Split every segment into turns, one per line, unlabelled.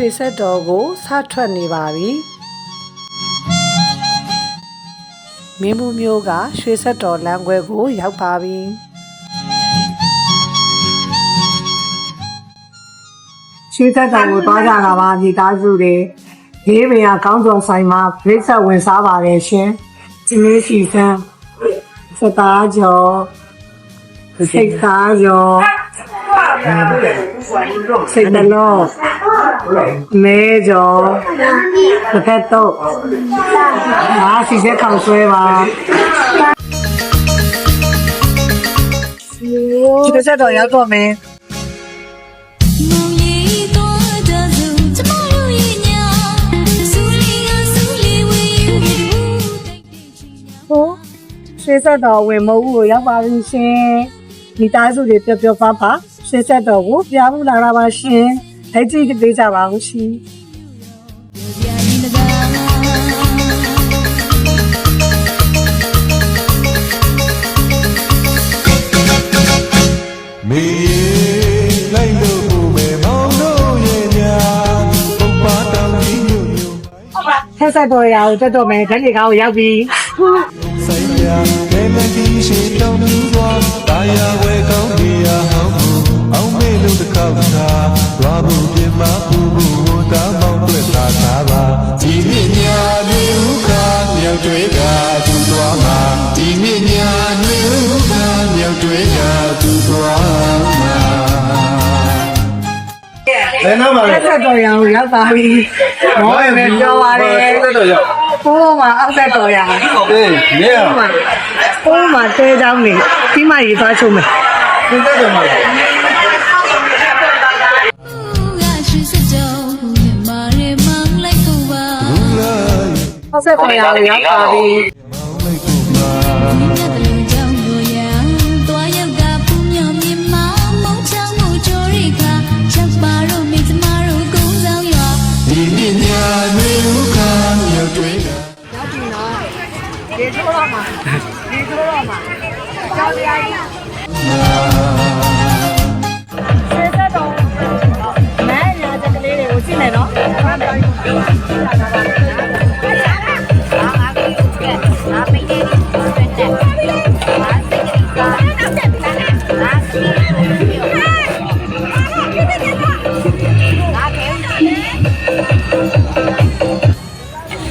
ရွှေဆက်တော်ကိုစထွက်နေပါပြီမင်းဘူးမျိုးကရွှေဆက်တော်လမ်းခွဲကိုရောက်ပါပြီရွှေဆက်တော်ကိုသွားကြတာပါမိသားစုတွေရေးပင်ကကောင်းစွာဆိုင်မှာပြိဿဝင်စားပါတယ်ရှင်ဒီနေ့စီစံစတားကျော်စိတ်သားကျော်စိတ်တလုံးမဲကျော်တစ်ဖက်တော့စီစက်ခေါင်ဆွဲပါဒီစက်တော့ရောက်တော့မယ်ရွှေဆက်တော်ဝင်မုံကိုရောက်ပါပြီရှင်မိသားစုတွေပျော်ပါပါရွှေဆက်တော်ကိုပြမှုလာတာပါရှင်ထိုက်ကြည့်ပေးကြပါဦးရှင်
မေလိုက်လို့မယ်မောင်တို့ရဲ့ညာပုပ္ပါတောင်ကြီးညို့ညို့
ထက်ဆက်တော်ရအောင်တက်တော်မယ်ဓာတ်လေကားကိုရောက်ပြီ
ဆိုင်ရကဲမတီးရှိတောင်းပြီးသွားတာယာဝဲကောင်းကြီးရဟောင်းမှုအောင်မေလို့တစ်ခေါက်သာရွာမှုပြမပူဘူးတာမောင်းတွေ့တာသာပါဒီမြညာတွေဥက္ခမြောက်တွေကသူသွားမှာဒီမြညာတွေဥက္ခမြောက်တွေကသူသွားမှာ
ဘယ်နားမှာလဲဆက်တော်ရအောင်ရောက်ပါပြီ။မောရမယ်ပြောပါလေ။ဆက်တော်ရ။ပိုးမှာအောက်ဆက်တော်ရအောင်။အေးမြဲ။ပိုးမှာတဲချောင်းနေပြီးမှရေးသွားချုပ်မယ်။ဒီဆက်တော်မှာ။အောက်ဆက်တော်ရအောင်ရောက်ပါပြီ။ဒီချိုးတော့မှာကြောက်ရည်ဆေးသက်တော့မဲညာချက်ကလေးတွေကိုကြည့်မယ်နော်ဘာမှမပြောဘူးလာတာပါအားပေးနေတယ်အားစိတ်ကလေးကနောက်တက်ပြီလားအားစီငါခဲ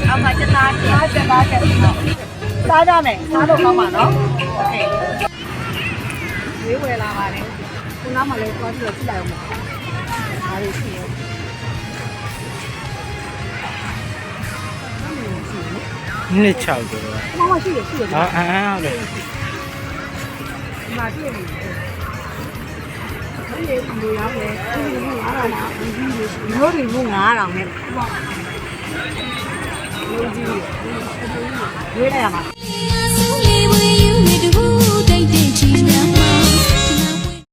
အမချတာစားကြပါကြစားကြမယ်စားတော့ကောင်းပါနော်โอเคဝေးဝယ်လာပါတယ်ခုနမှလည်းသွားပြီးတော့ကြည့်လိုက်အောင်ပါအားရရှိရော
นี่6ตัว
မမရှိရရှိရ
ဟုတ်တယ်
ဒီမှာပြည့်နေတယ်ဒီလိုရောက်လေဒီလိုငါးတာလားမျိုးတွေဘူး9000နဲ့လုံးကြီးရွေးလိုက်ရမှာ